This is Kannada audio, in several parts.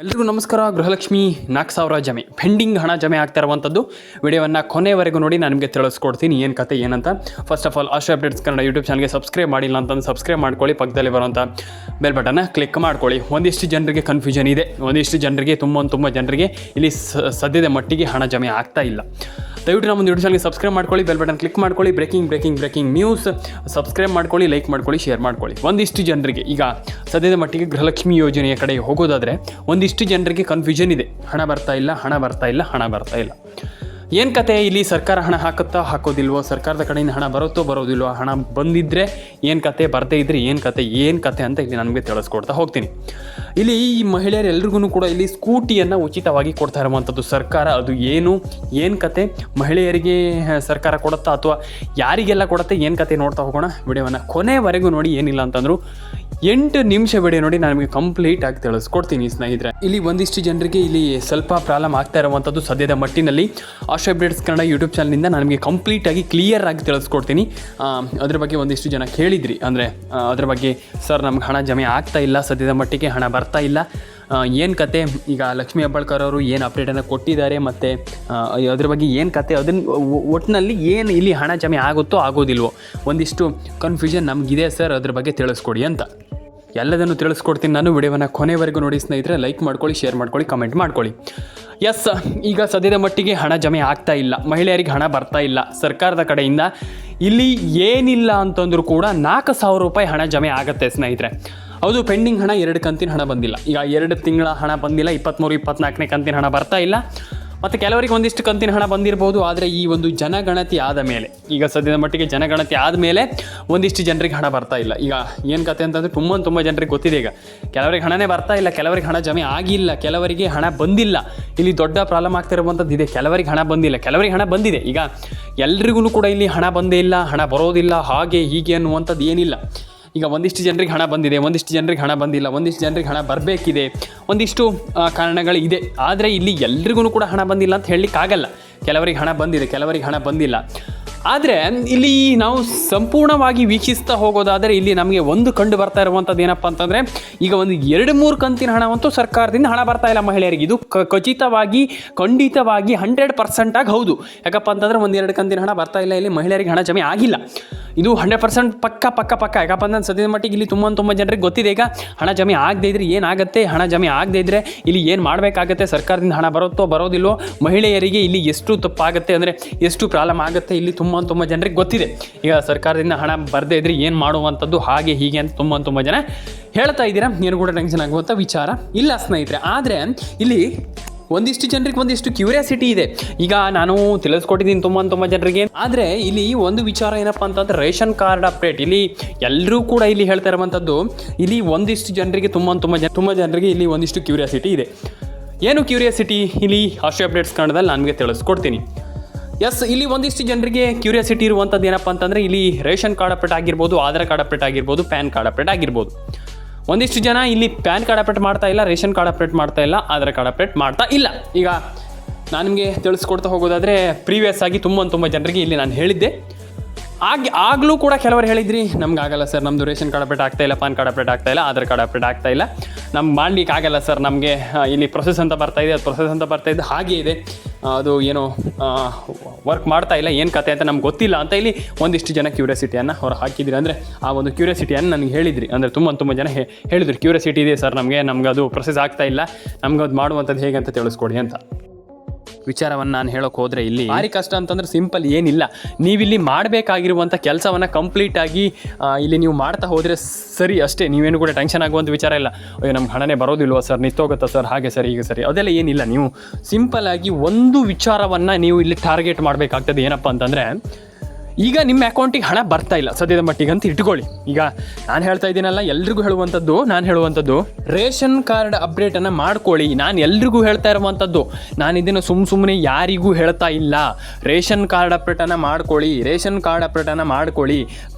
ಎಲ್ರಿಗೂ ನಮಸ್ಕಾರ. ಗೃಹಲಕ್ಷ್ಮಿ 4,000 ಜಮೆ ಪೆಂಡಿಂಗ್ ಹಣ ಜಮೆ ಆಗ್ತಾ ಇರುವಂಥದ್ದು ವಿಡಿಯೋವನ್ನು ಕೊನೆವರೆಗೂ ನೋಡಿ ನಾನು ನಿಮಗೆ ತಿಳಿಸ್ಕೊಡ್ತೀನಿ ಏನು ಕತೆ ಏನಂತ. First of all astro updates Kannada YouTube ಚಾನಲ್ಗೆ ಸಬ್ಸ್ಕ್ರೈಬ್ ಮಾಡಿಲ್ಲ ಅಂತಂದು ಸಬ್ಸ್ಕ್ರೈಬ್ ಮಾಡ್ಕೊಳ್ಳಿ, ಪಕ್ಕದಲ್ಲಿ ಬರುವಂಥ ಬೆಲ್ ಬಟನ್ನ ಕ್ಲಿಕ್ ಮಾಡ್ಕೊಳ್ಳಿ. ಒಂದಿಷ್ಟು ಜನರಿಗೆ ಕನ್ಫ್ಯೂಷನ್ ಇದೆ, ಒಂದಿಷ್ಟು ಜನರಿಗೆ ತುಂಬ ಜನರಿಗೆ ಇಲ್ಲಿ ಸದ್ಯದ ಮಟ್ಟಿಗೆ ಹಣ ಜಮೆ ಆಗ್ತಾ ಇಲ್ಲ. ದಯವಿಟ್ಟು ನಮ್ಮ ಯೂಟ್ಯೂಬ್ ಚಾನಲ್ಗೆ ಸಬ್ಸ್ಕ್ರೈಬ್ ಮಾಡ್ಕೊಳ್ಳಿ, ಬೆಲ್ ಬಟನ್ ಕ್ಲಿಕ್ ಮಾಡ್ಕೊಳ್ಳಿ. ಬ್ರೇಕಿಂಗ್ ನ್ಯೂಸ್ ಸಬ್ಸ್ಕ್ರೈಬ್ ಮಾಡ್ಕೊಳ್ಳಿ, ಲೈಕ್ ಮಾಡ್ಕೊಳ್ಳಿ, ಶೇರ್ ಮಾಡ್ಕೊಳ್ಳಿ. ಒಂದಿಷ್ಟು ಜನರಿಗೆ ಈಗ ಸದ್ಯದ ಮಟ್ಟಿಗೆ ಗೃಹಲಕ್ಷ್ಮಿ ಯೋಜನೆಯ ಕಡೆ ಹೋಗೋದಾದರೆ ಒಂದಿಷ್ಟು ಜನರಿಗೆ ಕನ್ಫ್ಯೂಷನ್ ಇದೆ. ಹಣ ಬರ್ತಾ ಇಲ್ಲ. ಏನು ಕತೆ, ಇಲ್ಲಿ ಸರ್ಕಾರ ಹಣ ಹಾಕೋದಿಲ್ವೋ, ಸರ್ಕಾರದ ಕಡೆಯಿಂದ ಹಣ ಬರೋದಿಲ್ವೋ, ಹಣ ಬಂದಿದ್ದರೆ ಏನು ಕತೆ, ಬರದೇ ಇದ್ದರೆ ಏನು ಕತೆ ಅಂತ ಇಲ್ಲಿ ನನಗೆ ತಿಳಿಸ್ಕೊಡ್ತಾ ಹೋಗ್ತೀನಿ. ಇಲ್ಲಿ ಈ ಮಹಿಳೆಯರೆಲ್ರಿಗೂ ಕೂಡ ಇಲ್ಲಿ ಸ್ಕೂಟಿಯನ್ನು ಉಚಿತವಾಗಿ ಕೊಡ್ತಾ ಇರುವಂಥದ್ದು ಸರ್ಕಾರ. ಅದು ಏನು ಕತೆ, ಮಹಿಳೆಯರಿಗೆ ಸರ್ಕಾರ ಕೊಡುತ್ತಾ ಅಥವಾ ಯಾರಿಗೆಲ್ಲ ಕೊಡುತ್ತೆ, ಏನು ಕತೆ ನೋಡ್ತಾ ಹೋಗೋಣ. ವಿಡಿಯೋವನ್ನು ಕೊನೆವರೆಗೂ ನೋಡಿ, ಏನಿಲ್ಲ ಅಂತಂದರೂ 8 ನಿಮಿಷ ವಿಡಿಯೋ ನೋಡಿ ನಾನು ನಿಮಗೆ ಕಂಪ್ಲೀಟ್ ಆಗಿ ತಿಳಿಸ್ಕೊಡ್ತೀನಿ ಸ್ನೇಹಿತರೆ. ಇಲ್ಲಿ ಒಂದಿಷ್ಟು ಜನರಿಗೆ ಇಲ್ಲಿ ಸ್ವಲ್ಪ ಪ್ರಾಬ್ಲಮ್ ಆಗ್ತಾ ಇರುವಂಥದ್ದು ಸದ್ಯದ ಮಟ್ಟಿನಲ್ಲಿ ಆಸ್ಟ್ರೋ ಅಪ್ಡೇಟ್ಸ್ ಕನ್ನಡ ಯೂಟ್ಯೂಬ್ ಚಾನಲ್ನಿಂದ ನಾನು ನಿಮಗೆ ಕಂಪ್ಲೀಟಾಗಿ ಕ್ಲಿಯರ್ ಆಗಿ ತಿಳಿಸ್ಕೊಡ್ತೀನಿ. ಅದ್ರ ಬಗ್ಗೆ ಒಂದಿಷ್ಟು ಜನ ಕೇಳಿದ್ರಿ, ಅಂದರೆ ಅದ್ರ ಬಗ್ಗೆ ಸರ್ ನಮ್ಗೆ ಹಣ ಜಮೆ ಆಗ್ತಾ ಇಲ್ಲ, ಸದ್ಯದ ಮಟ್ಟಿಗೆ ಹಣ ಬರ್ತಾ ಇಲ್ಲ, ಏನು ಕತೆ, ಈಗ ಲಕ್ಷ್ಮೀ ಹೆಬ್ಬಾಳ್ಕರ್ ಅವರು ಏನು ಅಪ್ಡೇಟನ್ನು ಕೊಟ್ಟಿದ್ದಾರೆ ಮತ್ತು ಅದ್ರ ಬಗ್ಗೆ ಏನು ಕತೆ, ಅದನ್ನು ಒಟ್ಟಿನಲ್ಲಿ ಏನು ಇಲ್ಲಿ ಹಣ ಜಮೆ ಆಗುತ್ತೋ ಆಗೋದಿಲ್ವೋ, ಒಂದಿಷ್ಟು ಕನ್ಫ್ಯೂಷನ್ ನಮಗಿದೆ ಸರ್, ಅದ್ರ ಬಗ್ಗೆ ತಿಳಿಸ್ಕೊಡಿ ಅಂತ ಎಲ್ಲದನ್ನು ತಿಳಿಸ್ಕೊಡ್ತೀನಿ ನಾನು. ವಿಡಿಯೋವನ್ನು ಕೊನೆವರೆಗೂ ನೋಡಿ ಸ್ನೇಹಿತರೆ. ಲೈಕ್ ಮಾಡ್ಕೊಳ್ಳಿ, ಶೇರ್ ಮಾಡ್ಕೊಳ್ಳಿ, ಕಮೆಂಟ್ ಮಾಡ್ಕೊಳ್ಳಿ. ಎಸ್, ಈಗ ಸದ್ಯದ ಮಟ್ಟಿಗೆ ಹಣ ಜಮೆ ಆಗ್ತಾ ಇಲ್ಲ, ಮಹಿಳೆಯರಿಗೆ ಹಣ ಬರ್ತಾ ಇಲ್ಲ. ಸರ್ಕಾರದ ಕಡೆಯಿಂದ ಇಲ್ಲಿ ಏನಿಲ್ಲ ಅಂತಂದ್ರೂ ಕೂಡ 4,000 ರೂಪಾಯಿ ಹಣ ಜಮೆ ಆಗುತ್ತೆ ಸ್ನೇಹಿತರೆ. ಹೌದು, ಪೆಂಡಿಂಗ್ ಹಣ 2 ಕಂತಿನ ಹಣ ಬಂದಿಲ್ಲ. ಈಗ 2 ತಿಂಗಳ ಹಣ ಬಂದಿಲ್ಲ, 23-24ನೇ ಕಂತಿನ ಹಣ ಬರ್ತಾ ಇಲ್ಲ. ಮತ್ತು ಕೆಲವರಿಗೆ ಒಂದಿಷ್ಟು ಕಂತಿನ ಹಣ ಬಂದಿರ್ಬೋದು. ಆದರೆ ಈ ಒಂದು ಜನಗಣತಿ ಆದ ಮೇಲೆ, ಈಗ ಸದ್ಯದ ಮಟ್ಟಿಗೆ ಜನಗಣತಿ ಆದಮೇಲೆ ಒಂದಿಷ್ಟು ಜನರಿಗೆ ಹಣ ಬರ್ತಾ ಇಲ್ಲ. ಈಗ ಏನು ಕತೆ ಅಂತಂದರೆ ತುಂಬ ಜನರಿಗೆ ಗೊತ್ತಿದೆ. ಈಗ ಕೆಲವರಿಗೆ ಹಣನೇ ಬರ್ತಾ ಇಲ್ಲ, ಕೆಲವರಿಗೆ ಹಣ ಜಮೆ ಆಗಿಲ್ಲ, ಕೆಲವರಿಗೆ ಹಣ ಬಂದಿಲ್ಲ. ಇಲ್ಲಿ ದೊಡ್ಡ ಪ್ರಾಬ್ಲಮ್ ಆಗ್ತಿರುವಂಥದ್ದು ಇದೆ. ಕೆಲವರಿಗೆ ಹಣ ಬಂದಿಲ್ಲ, ಕೆಲವರಿಗೆ ಹಣ ಬಂದಿದೆ. ಈಗ ಎಲ್ರಿಗೂ ಕೂಡ ಇಲ್ಲಿ ಹಣ ಬಂದೇ ಇಲ್ಲ, ಹಣ ಬರೋದಿಲ್ಲ, ಹಾಗೆ ಹೀಗೆ ಅನ್ನುವಂಥದ್ದು ಏನಿಲ್ಲ. ಈಗ ಒಂದಿಷ್ಟು ಜನರಿಗೆ ಹಣ ಬಂದಿದೆ, ಒಂದಿಷ್ಟು ಜನರಿಗೆ ಹಣ ಬಂದಿಲ್ಲ, ಒಂದಿಷ್ಟು ಜನರಿಗೆ ಹಣ ಬರಬೇಕಿದೆ, ಒಂದಿಷ್ಟು ಕಾರಣಗಳಿದೆ. ಆದರೆ ಇಲ್ಲಿ ಎಲ್ರಿಗೂ ಕೂಡ ಹಣ ಬಂದಿಲ್ಲ ಅಂತ ಹೇಳಲಿಕ್ಕಾಗಲ್ಲ. ಕೆಲವರಿಗೆ ಹಣ ಬಂದಿದೆ, ಕೆಲವರಿಗೆ ಹಣ ಬಂದಿಲ್ಲ. ಆದರೆ ಇಲ್ಲಿ ನಾವು ಸಂಪೂರ್ಣವಾಗಿ ವೀಕ್ಷಿಸ್ತಾ ಹೋಗೋದಾದರೆ ಇಲ್ಲಿ ನಮಗೆ ಒಂದು ಕಂಡು ಬರ್ತಾ ಇರುವಂಥದ್ದು ಏನಪ್ಪ ಅಂತಂದರೆ, ಈಗ ಒಂದು 2-3 ಕಂತಿನ ಹಣವಂತೂ ಸರ್ಕಾರದಿಂದ ಹಣ ಬರ್ತಾ ಇಲ್ಲ ಮಹಿಳೆಯರಿಗೆ. ಇದು ಖಂಡಿತವಾಗಿ 100% ಆಗಿ ಹೌದು. ಯಾಕಪ್ಪ ಅಂತಂದರೆ 1-2 ಕಂತಿನ ಹಣ ಬರ್ತಾ ಇಲ್ಲ, ಇಲ್ಲಿ ಮಹಿಳೆಯರಿಗೆ ಹಣ ಜಮೆ ಆಗಿಲ್ಲ. ಇದು 100% ಪಕ್ಕ. ಯಾಕಪ್ಪ ಅಂತಂದ್ರೆ ಸದ್ಯದ ಮಟ್ಟಿಗೆ ಇಲ್ಲಿ ತುಂಬ ಜನರಿಗೆ ಗೊತ್ತಿದೆ. ಈಗ ಹಣ ಜಮೆ ಆಗದೇ ಇದ್ರೆ ಏನಾಗುತ್ತೆ, ಹಣ ಜಮೆ ಆಗದೇ ಇದ್ದರೆ ಇಲ್ಲಿ ಏನು ಮಾಡಬೇಕಾಗತ್ತೆ, ಸರ್ಕಾರದಿಂದ ಹಣ ಬರೋದಿಲ್ವೋ, ಮಹಿಳೆಯರಿಗೆ ಇಲ್ಲಿ ಎಷ್ಟು ತಪ್ಪಾಗುತ್ತೆ, ಅಂದರೆ ಎಷ್ಟು ಪ್ರಾಬ್ಲಮ್ ಆಗುತ್ತೆ, ಇಲ್ಲಿ ತುಂಬ ಜನರಿಗೆ ಗೊತ್ತಿದೆ. ಈಗ ಸರ್ಕಾರದಿಂದ ಹಣ ಬರದೇ ಇದ್ರೆ ಏನು ಮಾಡುವಂಥದ್ದು, ಹಾಗೆ ಹೀಗೆ ಅಂತ ತುಂಬ ಜನ ಹೇಳ್ತಾ ಇದ್ದೀರಾ. ಏನು ಕೂಡ ಟೆನ್ಷನ್ ಆಗುವಂಥ ವಿಚಾರ ಇಲ್ಲ ಸ್ನೇಹಿತರೆ. ಆದರೆ ಇಲ್ಲಿ ಒಂದಿಷ್ಟು ಜನರಿಗೆ ಒಂದಿಷ್ಟು ಕ್ಯೂರಿಯಾಸಿಟಿ ಇದೆ. ಈಗ ನಾನು ತಿಳಿಸ್ಕೊಟ್ಟಿದ್ದೀನಿ ತುಂಬ ಜನರಿಗೆ. ಆದರೆ ಇಲ್ಲಿ ಒಂದು ವಿಚಾರ ಏನಪ್ಪ ಅಂತಂದರೆ ರೇಷನ್ ಕಾರ್ಡ್ ಅಪ್ಡೇಟ್. ಇಲ್ಲಿ ಎಲ್ಲರೂ ಕೂಡ ಇಲ್ಲಿ ಹೇಳ್ತಾ ಇರುವಂಥದ್ದು, ಇಲ್ಲಿ ಒಂದಿಷ್ಟು ಜನರಿಗೆ ತುಂಬ ಜನರಿಗೆ ಇಲ್ಲಿ ಒಂದಿಷ್ಟು ಕ್ಯೂರಿಯಾಸಿಟಿ ಇದೆ. ಏನು ಕ್ಯೂರಿಯಾಸಿಟಿ, ಇಲ್ಲಿ ಆಸ್ಟ್ರೋ ಅಪ್ಡೇಟ್ಸ್ ಕನ್ನಡದಲ್ಲಿ ನನಗೆ ತಿಳಿಸ್ಕೊಡ್ತೀನಿ. ಎಸ್, ಇಲ್ಲಿ ಒಂದಿಷ್ಟು ಜನರಿಗೆ ಕ್ಯೂರಿಯಾಸಿಟಿ ಇರುವಂಥದ್ದು ಏನಪ್ಪ ಅಂತಂದರೆ, ಇಲ್ಲಿ ರೇಷನ್ ಕಾರ್ಡ್ ಅಪ್ಡೇಟ್ ಆಗಿರ್ಬೋದು, ಆಧಾರ್ ಕಾರ್ಡ್ ಅಪ್ಡೇಟ್ ಆಗಿರ್ಬೋದು, ಪ್ಯಾನ್ ಕಾರ್ಡ್ ಅಪ್ಡೇಟ್ ಆಗಿರ್ಬೋದು. ಒಂದಿಷ್ಟು ಜನ ಇಲ್ಲಿ ಪ್ಯಾನ್ ಕಾರ್ಡ್ ಅಪ್ಡೇಟ್ ಮಾಡ್ತಾ ಇಲ್ಲ, ರೇಷನ್ ಕಾರ್ಡ್ ಅಪ್ಡೇಟ್ ಮಾಡ್ತಾ ಇಲ್ಲ, ಆಧಾರ್ ಕಾರ್ಡ್ ಅಪ್ಡೇಟ್ ಮಾಡ್ತಾ ಇಲ್ಲ. ಈಗ ನಾನು ನಿಮಗೆ ತಿಳಿಸ್ಕೊಡ್ತಾ ಹೋಗೋದಾದರೆ ಪ್ರೀವಿಯಸ್ ಆಗಿ ತುಂಬ ಜನರಿಗೆ ಇಲ್ಲಿ ನಾನು ಹೇಳಿದ್ದೆ. ಆಗಲೂ ಕೂಡ ಕೆಲವರು ಹೇಳಿದ್ರಿ, ನಮ್ಗೆ ಆಗಲ್ಲ ಸರ್, ನಮ್ಮದು ರೇಷನ್ ಕಾರ್ಡ್ ಅಪ್ಡೇಟ್ ಆಗ್ತಾ ಇಲ್ಲ, ಪಾನ್ ಕಾರ್ಡ್ ಅಪ್ಡೇಟ್ ಆಗ್ತಾ ಇಲ್ಲ, ಆಧಾರ್ ಕಾರ್ಡ್ ಅಪ್ಡೇಟ್ ಆಗ್ತಾ ಇಲ್ಲ, ನಮ್ಗೆ ಮಾಡ್ಲಿಕ್ಕೆ ಆಗಲ್ಲ ಸರ್, ನಮಗೆ ಇಲ್ಲಿ ಪ್ರೊಸೆಸ್ ಅಂತ ಬರ್ತಾ ಇದೆ, ಹಾಗೆ ಇದೆ, ಅದು ಏನೋ ವರ್ಕ್ ಮಾಡ್ತಾ ಇಲ್ಲ, ಏನು ಕತೆ ಅಂತ ನಮ್ಗೆ ಗೊತ್ತಿಲ್ಲ ಅಂತ ಇಲ್ಲಿ ಒಂದಿಷ್ಟು ಜನ ಕ್ಯೂರಿಯಾಸಿಟಿಯನ್ನು ಅವ್ರು ಹಾಕಿದ್ರಿ. ಅಂದರೆ ಆ ಒಂದು ಕ್ಯೂರಿಯಾಸಿಟಿಯನ್ನು ನನಗೆ ಹೇಳಿದ್ರಿ. ಅಂದರೆ ತುಂಬ ಜನ ಹೇಳಿದ್ರು, ಕ್ಯೂರಿಯಾಸಿಟಿ ಇದೆ ಸರ್ ನಮಗೆ ಅದು ಪ್ರೊಸೆಸ್ ಆಗ್ತಾ ಇಲ್ಲ, ನಮ್ಗೆ ಅದು ಮಾಡುವಂಥದ್ದು ಹೇಗೆ ಅಂತ ತಿಳಿಸ್ಕೊಡಿ ಅಂತ ವಿಚಾರವನ್ನು ನಾನು ಹೇಳೋಕೆ ಹೋದರೆ ಇಲ್ಲಿ ಭಾರಿ ಕಷ್ಟ ಅಂತಂದರೆ ಸಿಂಪಲ್ ಏನಿಲ್ಲ. ನೀವಿಲ್ಲಿ ಮಾಡಬೇಕಾಗಿರುವಂಥ ಕೆಲಸವನ್ನು ಕಂಪ್ಲೀಟಾಗಿ ಇಲ್ಲಿ ನೀವು ಮಾಡ್ತಾ ಹೋದರೆ ಸರಿ ಅಷ್ಟೇ. ನೀವೇನು ಕೂಡ ಟೆನ್ಷನ್ ಆಗುವಂಥ ವಿಚಾರ ಇಲ್ಲ. ಅಯ್ಯೋ ನಮ್ಗೆ ಹಣನೇ ಬರೋದಿಲ್ವ ಸರ್, ನಿಂತೋಗುತ್ತಾ ಸರ್, ಹಾಗೆ ಸರಿ ಹೀಗೆ ಸರಿ, ಅದೆಲ್ಲ ಏನಿಲ್ಲ. ನೀವು ಸಿಂಪಲ್ಲಾಗಿ ಒಂದು ವಿಚಾರವನ್ನು ನೀವು ಇಲ್ಲಿ ಟಾರ್ಗೆಟ್ ಮಾಡಬೇಕಾಗ್ತದೆ. ಏನಪ್ಪ ಅಂತಂದರೆ, ಈಗ ನಿಮ್ಮ ಅಕೌಂಟಿಗೆ ಹಣ ಬರ್ತಾ ಇಲ್ಲ ಸದ್ಯದ ಮಟ್ಟಿಗೆ ಅಂತ ಇಟ್ಕೊಳ್ಳಿ. ಈಗ ನಾನು ಹೇಳ್ತಾ ಇದ್ದೀನಲ್ಲ, ಎಲ್ರಿಗೂ ಹೇಳುವಂಥದ್ದು ರೇಷನ್ ಕಾರ್ಡ್ ಅಪ್ಡೇಟನ್ನು ಮಾಡ್ಕೊಳ್ಳಿ. ನಾನು ಎಲ್ರಿಗೂ ಹೇಳ್ತಾ ಇರುವಂಥದ್ದು, ನಾನು ಇದನ್ನು ಸುಮ್ಮನೆ ಯಾರಿಗೂ ಹೇಳ್ತಾ ಇಲ್ಲ. ರೇಷನ್ ಕಾರ್ಡ್ ಅಪ್ಡೇಟನ್ನು ಮಾಡ್ಕೊಳ್ಳಿ,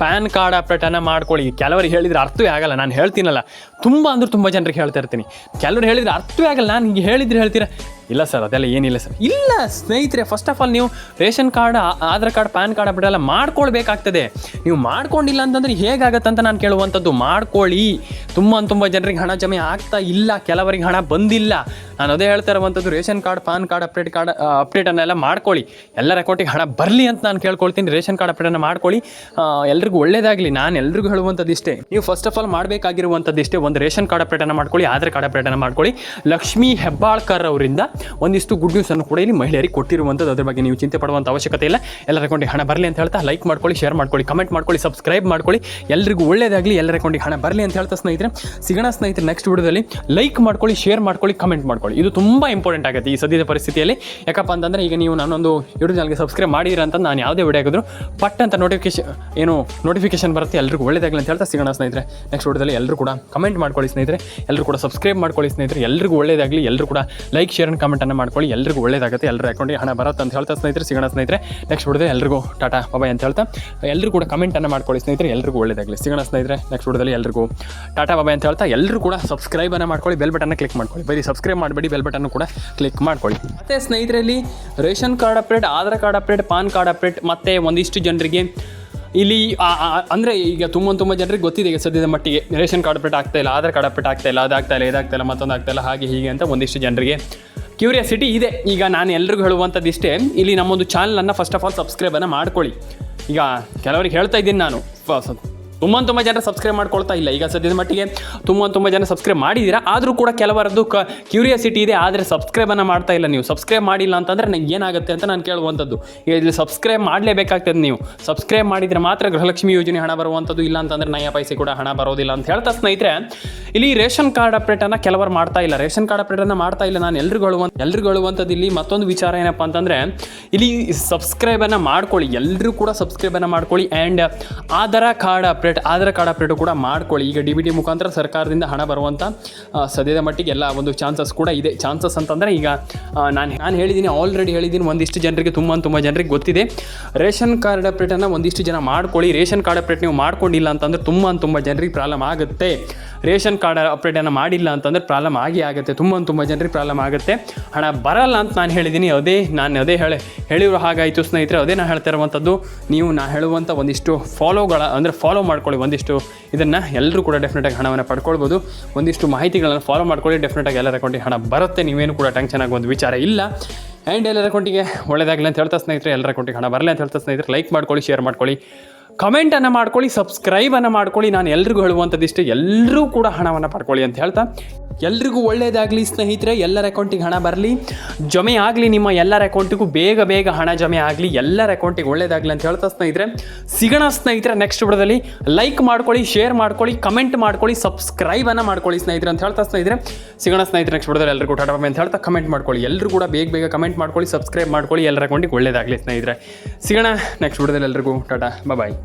ಪ್ಯಾನ್ ಕಾರ್ಡ್ ಅಪ್ಡೇಟನ್ನು ಮಾಡ್ಕೊಳ್ಳಿ. ಕೆಲವರು ಹೇಳಿದರೆ ಅರ್ಥವೇ ಆಗಲ್ಲ. ನಾನು ಹೇಳ್ತೀನಲ್ಲ, ತುಂಬ ಜನರಿಗೆ ಹೇಳ್ತಾ ಇರ್ತೀನಿ, ಕೆಲವರು ಹೇಳಿದರೆ ಅರ್ಥವೇ ಆಗಲ್ಲ. ನಾನು ಈಗ ಹೇಳಿದ್ರೆ ಹೇಳ್ತೀರಾ, ಇಲ್ಲ ಸರ್ ಅದೆಲ್ಲ ಏನಿಲ್ಲ ಸರ್. ಇಲ್ಲ ಸ್ನೇಹಿತರೆ, ಫಸ್ಟ್ ಆಫ್ ಆಲ್ ನೀವು ration card, Aadhaar card, PAN card update ಮಾಡ್ಕೊಳ್ಬೇಕಾಗ್ತದೆ. ನೀವು ಮಾಡ್ಕೊಂಡಿಲ್ಲ ಅಂತಂದರೆ ಹೇಗಾಗತ್ತೆ ಅಂತ ನಾನು ಕೇಳುವಂಥದ್ದು. ಮಾಡ್ಕೊಳ್ಳಿ. ತುಂಬ ಜನರಿಗೆ ಹಣ ಜಮೆ ಆಗ್ತಾ ಇಲ್ಲ, ಕೆಲವರಿಗೆ ಹಣ ಬಂದಿಲ್ಲ. ನಾನು ಅದೇ ಹೇಳ್ತಾ ಇರುವಂಥದ್ದು, ರೇಷನ್ ಕಾರ್ಡ್, ಪಾನ್ ಕಾರ್ಡ್, ಅಪ್ಡೇಟನ್ನೆಲ್ಲ ಮಾಡ್ಕೊಳ್ಳಿ. ಎಲ್ಲರ ಅಕೌಂಟಿಗೆ ಹಣ ಬರಲಿ ಅಂತ ನಾನು ಕೇಳ್ಕೊಳ್ತೀನಿ. ರೇಷನ್ ಕಾರ್ಡ್ ಅಪ್ಡೇಟನ್ನು ಮಾಡ್ಕೊಳ್ಳಿ, ಎಲ್ರಿಗೂ ಒಳ್ಳೇದಾಗಲಿ. ನಾನು ಎಲ್ರಿಗೂ ಹೇಳುವಂಥದ್ದು ಇಷ್ಟೇ, ನೀವು ಫಸ್ಟ್ ಆಫ್ ಆಲ್ ಮಾಡಬೇಕಾಗಿರುವಂಥದ್ದು ಇಷ್ಟೇ, ಒಂದು ರೇಷನ್ ಕಾರ್ಡ್ ಅಪ್ಡೇಟನ್ನು ಮಾಡ್ಕೊಳ್ಳಿ, ಆಧಾರ್ ಕಾರ್ಡ್ ಅಪ್ಡೇಟನ್ನು ಮಾಡ್ಕೊಳ್ಳಿ. ಲಕ್ಷ್ಮೀ ಹೆಬ್ಬಾಳ್ಕರ್ ಅವರಿಂದ ಒಂದಿಷ್ಟು ಗುಡ್ ನ್ಯೂಸನ್ನು ಕೂಡ ಇಲ್ಲಿ ಮಹಿಳೆಯರಿಗೆ ಕೊಟ್ಟಿರುವಂಥದ್ದು. ಅದ್ರ ಬಗ್ಗೆ ನೀವು ಚಿಂತೆ ಪಡುವಂಥ ಅವಶ್ಯಕತೆ ಇಲ್ಲ. ಎಲ್ಲರ ಅಕೌಂಟಿಗೆ ಹಣ ಬರಲಿ ಅಂತ ಹೇಳ್ತಾ ಲೈಕ್ ಮಾಡ್ಕೊಳ್ಳಿ, ಶೇರ್ ಮಾಡ್ಕೊಳ್ಳಿ, ಕಮೆಂಟ್ ಮಾಡ್ಕೊಳ್ಳಿ, ಸಬ್ಸ್ಕ್ರೈಬ್ ಮಾಡ್ಕೊಳ್ಳಿ. ಎಲ್ರಿಗೂ ಒಳ್ಳೇದಾಗಲಿ, ಎಲ್ಲರ ಅಕೌಂಟಿಗೆ ಹಣ ಬರಲಿ ಅಂತ ಹೇಳ್ತಾ ಸ್ನೇಹಿತರೆ ಸಿಗೋಣ ಸ್ನೇಹಿತರೆ ನೆಕ್ಸ್ಟ್ ವಿಡಿಯೋದಲ್ಲಿ. ಲೈಕ್ ಮಾಡ್ಕೊಳ್ಳಿ, ಶೇರ್ ಮಾಡ್ಕೊಳ್ಳಿ, ಕಮೆಂಟ್ ಮಾಡ್ಕೊಳ್ಳಿ. ಇದು ತುಂಬ ಇಂಪಾರ್ಟೆಂಟ್ ಆಗುತ್ತೆ ಈ ಸದ್ಯದ ಪರಿಸ್ಥಿತಿಯಲ್ಲಿ. ಯಾಕಪ್ಪ ಅಂತಂದರೆ ಈಗ ನೀವು ನಾನೊಂದು ಯೂಟ್ಯೂಬ್ ಚಾನಲ್ಗೆ ಸಬ್ಸ್ಕ್ರೈಬ್ ಮಾಡಿದ್ದೀರ ಅಂತ ನಾನು ಯಾವುದೇ ವಿಡಿಯೋ ಆಗಿದ್ರು ಪಟ್ ಅಂತ ನೋಟಿಫಿಕೇಶನ್ ಬರುತ್ತೆ. ಎಲ್ರಿಗೂ ಒಳ್ಳೇದಾಗಲಿ ಅಂತ ಹೇಳ್ತಾ ಸಿಗೋಣ ಸ್ನೇಹಿತರೆ ನೆಕ್ಸ್ಟ್ ವಿಡಿಯೋದಲ್ಲಿ. ಎಲ್ಲರೂ ಕೂಡ ಕಮೆಂಟ್ ಮಾಡ್ಕೊಳ್ಳಿ ಸ್ನೇಹಿತರೆ, ಎಲ್ಲರೂ ಕೂಡ ಸಬ್ಸ್ಕ್ರೈಬ್ ಮಾಡ್ಕೊಳ್ಳಿ ಸ್ನೇಹಿತರೆ. ಎಲ್ರಿಗೂ ಒಳ್ಳೇದಾಗಲಿ, ಎಲ್ಲರೂ ಕೂಡ ಲೈಕ್ ಶೇರ್ ಅಂಡ್ ಕಮೆಂಟನ್ನು ಮಾಡ್ಕೊಳ್ಳಿ. ಎಲ್ರಿಗೂ ಒಳ್ಳೇದಾಗುತ್ತೆ, ಎಲ್ಲರ ಅಕೌಂಟಿಗೆ ಹಣ ಬರುತ್ತೆ ಅಂತ ಹೇಳ್ತಾ ಸ್ನೇಹಿತರೆ ಸಿಗೋಣ ಸ್ನೇಹಿತರೆ ನೆಕ್ಸ್ಟ್ ವಿಡಿಯೋದಲ್ಲಿ. ಎಲ್ಲರಿಗೂ ಟಾಟಾ ಬಾಯ್ ಅಂತ ಹೇಳ್ತಾ ಎಲ್ಲರೂ ಕೂಡ ಕಮೆಂಟನ್ನು ಮಾಡ್ಕೊಳ್ಳಿ ಸ್ನೇಹಿತರೆ. ಎಲ್ರಿಗೂ ಒಳ್ಳೇದಾಗಲಿ. ಸಿಗೋಣ ಸ್ನೇಹಿತರೆ ನೆಕ್ಸ್ಟ್ ವಿಡಿಯೋದಲ್ಲಿ. ಎಲ್ಲರಿಗೂ ಟಾಟಾ ಬಾಯ್ ಅಂತ ಹೇಳ್ತಾ ಎಲ್ಲರೂ ಕೂಡ ಸಬ್ಸ್ಕ್ರೈಬನ್ನು ಮಾಡ್ಕೊಳ್ಳಿ, ಬೆಲ್ ಬಟನ್ನ ಕ್ಲಿಕ್ ಮಾಡ್ಕೊಳ್ಳಿ. ಬರೀ ಸಬ್ಸ್ಕ್ರೈಬ್ ಮಾಡಬೇಡಿ, ಬೆಲ್ ಬಟನ್ನು ಕೂಡ ಕ್ಲಿಕ್ ಮಾಡ್ಕೊಳ್ಳಿ. ಮತ್ತು ಸ್ನೇಹಿತರಲ್ಲಿ ration card update, Aadhaar card update, PAN card update ಮತ್ತು ಒಂದಿಷ್ಟು ಜನರಿಗೆ ಇಲ್ಲಿ ಅಂದರೆ ಈಗ ತುಂಬ ಜನರಿಗೆ ಗೊತ್ತಿದೆ ಈಗ ಸದ್ಯದ ಮಟ್ಟಿಗೆ ರೇಷನ್ ಕಾರ್ಡ್ ಅಪ್ಡೇಟ್ ಆಗ್ತಾ ಇಲ್ಲ, ಆಧಾರ್ ಕಾರ್ಡ್ ಅಪ್ಡೇಟ್ ಆಗ್ತಾ ಇಲ್ಲ, ಅದಾಗ್ತಾ ಇಲ್ಲ, ಇದಾಗ್ತಾ ಇಲ್ಲ, ಮತ್ತೊಂದು ಆಗ್ತಾ ಇಲ್ಲ, ಹಾಗೆ ಹೀಗೆ ಅಂತ ಒಂದಿಷ್ಟು ಜನರಿಗೆ ಕ್ಯೂರಿಯಾಸಿಟಿ ಇದೆ. ಈಗ ನಾನು ಎಲ್ರಿಗೂ ಹೇಳುವಂಥದ್ದು ಇಷ್ಟೇ, ಇಲ್ಲಿ ನಮ್ಮೊಂದು ಚಾನಲನ್ನು ಫಸ್ಟ್ ಆಫ್ ಆಲ್ ಸಬ್ಸ್ಕ್ರೈಬನ್ನು ಮಾಡ್ಕೊಳ್ಳಿ. ಈಗ ಕೆಲವರಿಗೆ ಹೇಳ್ತಾ ಇದ್ದೀನಿ ನಾನು, ತುಂಬ ಜನ ಸಬ್ಸ್ಕ್ರೈಬ್ ಮಾಡ್ಕೊಳ್ತಾ ಇಲ್ಲ. ಈಗ ಸದ್ಯದ ಮಟ್ಟಿಗೆ ತುಂಬ ಜನ ಸಬ್ಸ್ಕ್ರೈಬ್ ಮಾಡಿದ್ದೀರಾ, ಆದರೂ ಕೂಡ ಕೆಲವರದ್ದು ಕ್ಯೂರಿಯಾಸಿಟಿ ಇದೆ, ಆದರೆ ಸಬ್ಸ್ಕ್ರೈಬನ್ನು ಮಾಡ್ತಾ ಇಲ್ಲ. ನೀವು ಸಬ್ಸ್ಕ್ರೈಬ್ ಮಾಡಿಲ್ಲ ಅಂತಂದರೆ ನನಗೆ ಏನಾಗುತ್ತೆ ಅಂತ ನಾನು ಕೇಳುವಂಥದ್ದು. ಈಗ ಇಲ್ಲಿ ಸಬ್ಸ್ಕ್ರೈಬ್ ಮಾಡಲೇಬೇಕಾಗ್ತದೆ. ನೀವು ಸಬ್ಸ್ಕ್ರೈಬ್ ಮಾಡಿದರೆ ಮಾತ್ರ ಗೃಹಲಕ್ಷ್ಮಿ ಯೋಜನೆ ಹಣ ಬರುವಂಥದ್ದು, ಇಲ್ಲ ಅಂತಂದರೆ ನಯ ಪೈಸೆ ಕೂಡ ಹಣ ಬರೋದಿಲ್ಲ ಅಂತ ಹೇಳ್ತಾ ಸ್ನೇಹಿತರೆ ಇಲ್ಲಿ ರೇಷನ್ ಕಾರ್ಡ್ ಅಪ್ಡೇಟನ್ನು ಕೆಲವರು ಮಾಡ್ತಾ ಇಲ್ಲ. ರೇಷನ್ ಕಾರ್ಡ್ ಅಪ್ಡೇಟನ್ನು ಮಾಡ್ತಾ ಇಲ್ಲ. ನಾನು ಎಲ್ರಿಗೂ ಹೇಳುವಂಥದ್ದು ಇಲ್ಲಿ ಮತ್ತೊಂದು ವಿಚಾರ ಏನಪ್ಪ ಅಂತಂದರೆ ಇಲ್ಲಿ ಸಬ್ಸ್ಕ್ರೈಬನ್ನು ಮಾಡ್ಕೊಳ್ಳಿ, ಎಲ್ಲರೂ ಕೂಡ ಸಬ್ಸ್ಕ್ರೈಬನ್ನು ಮಾಡ್ಕೊಳ್ಳಿ. ಆ್ಯಂಡ್ ಆಧಾರ್ ಕಾರ್ಡ್ ಅಪ್ಡೇಟು ಕೂಡ ಮಾಡ್ಕೊಳ್ಳಿ. ಈಗ DBT ಮುಖಾಂತರ ಸರ್ಕಾರದಿಂದ ಹಣ ಬರುವಂಥ ಸದ್ಯದ ಮಟ್ಟಿಗೆ ಎಲ್ಲ ಒಂದು ಚಾನ್ಸಸ್ ಕೂಡ ಇದೆ. ಚಾನ್ಸಸ್ ಅಂತಂದರೆ ಈಗ ನಾನು ಹೇಳಿದ್ದೀನಿ, ಆಲ್ರೆಡಿ ಹೇಳಿದ್ದೀನಿ, ಒಂದಿಷ್ಟು ಜನರಿಗೆ ತುಂಬ ಜನರಿಗೆ ಗೊತ್ತಿದೆ. ರೇಷನ್ ಕಾರ್ಡ್ ಅಪ್ಡೇಟನ್ನು ಒಂದಿಷ್ಟು ಜನ ಮಾಡ್ಕೊಳ್ಳಿ. ರೇಷನ್ ಕಾರ್ಡ್ ಅಪ್ಡೇಟ್ ನೀವು ಮಾಡ್ಕೊಂಡಿಲ್ಲ ಅಂತಂದರೆ ತುಂಬ ಜನರಿಗೆ ಪ್ರಾಬ್ಲಮ್ ಆಗುತ್ತೆ. ರೇಷನ್ ಕಾರ್ಡ್ ಅಪ್ಡೇಟನ್ನು ಮಾಡಿಲ್ಲ ಅಂತಂದರೆ ಪ್ರಾಬ್ಲಮ್ ಆಗುತ್ತೆ. ತುಂಬ ಜನರಿಗೆ ಪ್ರಾಬ್ಲಮ್ ಆಗುತ್ತೆ, ಹಣ ಬರಲ್ಲ ಅಂತ ನಾನು ಹೇಳಿದ್ದೀನಿ. ನಾನು ಹೇಳಿರೋ ಹಾಗಾಯಿತು ಸ್ನೇಹಿತರೆ. ಅದೇ ನಾನು ಹೇಳ್ತಾ ಇರುವಂಥದ್ದು. ನೀವು ನಾನು ಹೇಳುವಂಥ ಒಂದಿಷ್ಟು ಫಾಲೋ ಮಾಡ್ಕೊಳ್ಳಿ. ಒಂದಿಷ್ಟು ಇದನ್ನು ಎಲ್ಲರೂ ಕೂಡ ಡೆಫಿನೆಟಾಗಿ ಹಣವನ್ನು ಪಡ್ಕೊಳ್ಬೋದು. ಒಂದಿಷ್ಟು ಮಾಹಿತಿಗಳನ್ನು ಫಾಲೋ ಮಾಡ್ಕೊಳ್ಳಿ, ಡೆಫಿನೆಟಾಗಿ ಎಲ್ಲರ ಅಕೌಂಟಿಗೆ ಹಣ ಬರುತ್ತೆ. ನೀವೇನು ಕೂಡ ಟೆನ್ಷನ್ ಆಗೋ ಒಂದು ವಿಚಾರ ಇಲ್ಲ. ಆ್ಯಂಡ್ ಎಲ್ಲರ ಅಕೌಂಟಿಗೆ ಒಳ್ಳೆಯದಾಗಲಿ ಅಂತ ಹೇಳ್ತಾ ಸ್ನೇಹಿತರೆ, ಎಲ್ಲರ ಅಕೌಂಟಿಗೆ ಹಣ ಬರಲಿ ಅಂತ ಹೇಳ್ತಾ ಸ್ನೇಹಿತರೆ ಲೈಕ್ ಮಾಡ್ಕೊಳ್ಳಿ, ಶೇರ್ ಮಾಡ್ಕೊಳ್ಳಿ, ಕಮೆಂಟನ್ನು ಮಾಡ್ಕೊಳ್ಳಿ, ಸಬ್ಸ್ಕ್ರೈಬನ್ನು ಮಾಡ್ಕೊಳ್ಳಿ. ನಾನು ಎಲ್ರಿಗೂ ಹೇಳುವಂಥದ್ದು ಇಷ್ಟೇ, ಎಲ್ಲರೂ ಕೂಡ ಹಣವನ್ನು ಪಡ್ಕೊಳ್ಳಿ ಅಂತ ಹೇಳ್ತಾ ಎಲ್ರಿಗೂ ಒಳ್ಳೆಯದಾಗಲಿ ಸ್ನೇಹಿತರೆ. ಎಲ್ಲರ ಅಕೌಂಟಿಗೆ ಹಣ ಬರಲಿ, ಜಮೆ ಆಗಲಿ. ನಿಮ್ಮ ಎಲ್ಲರ ಅಕೌಂಟಿಗೂ ಬೇಗ ಹಣ ಜಮೆ ಆಗಲಿ, ಎಲ್ಲರ ಅಕೌಂಟಿಗೆ ಒಳ್ಳೆಯದಾಗಲಿ ಅಂತ ಹೇಳ್ತಾ ಸ್ನೇಹಿತರೆ ಸಿಗೋಣ ಸ್ನೇಹಿತರೆ ನೆಕ್ಸ್ಟ್ ವಿಡಿಯೋದಲ್ಲಿ. ಲೈಕ್ ಮಾಡ್ಕೊಳ್ಳಿ, ಶೇರ್ ಮಾಡ್ಕೊಳ್ಳಿ, ಕಮೆಂಟ್ ಮಾಡ್ಕೊಳ್ಳಿ, ಸಬ್ಸ್ಕ್ರೈಬನ್ನು ಮಾಡ್ಕೊಳ್ಳಿ ಸ್ನೇಹಿತರೆ ಅಂತ ಹೇಳ್ತಾ ಸ್ನೇಹಿತರೆ ಸಿಗೋಣ ಸ್ನೇಹಿತರೆ ನೆಕ್ಸ್ಟ್ ವಿಡಿಯೋದಲ್ಲಿ. ಎಲ್ಲರಿಗೂ ಟಾಟಾ ಬಾಯ್ ಅಂತ ಹೇಳ್ತಾ ಕಮೆಂಟ್ ಮಾಡ್ಕೊಳ್ಳಿ. ಎಲ್ಲರೂ ಕೂಡ ಬೇಗ ಕಮೆಂಟ್ ಮಾಡ್ಕೊಳ್ಳಿ, ಸಬ್ಸ್ಕ್ರೈಬ್ ಮಾಡ್ಕೊಳ್ಳಿ. ಎಲ್ಲರ ಅಕೌಂಟಿಗೆ ಒಳ್ಳೆಯದಾಗಲಿ ಸ್ನೇಹಿತರೆ. ಸಿಗೋಣ ನೆಕ್ಸ್ಟ್ ವಿಡಿಯೋದಲ್ಲಿ. ಎಲ್ಲರಿಗೂ ಟಾಟಾ ಬಾಯ್.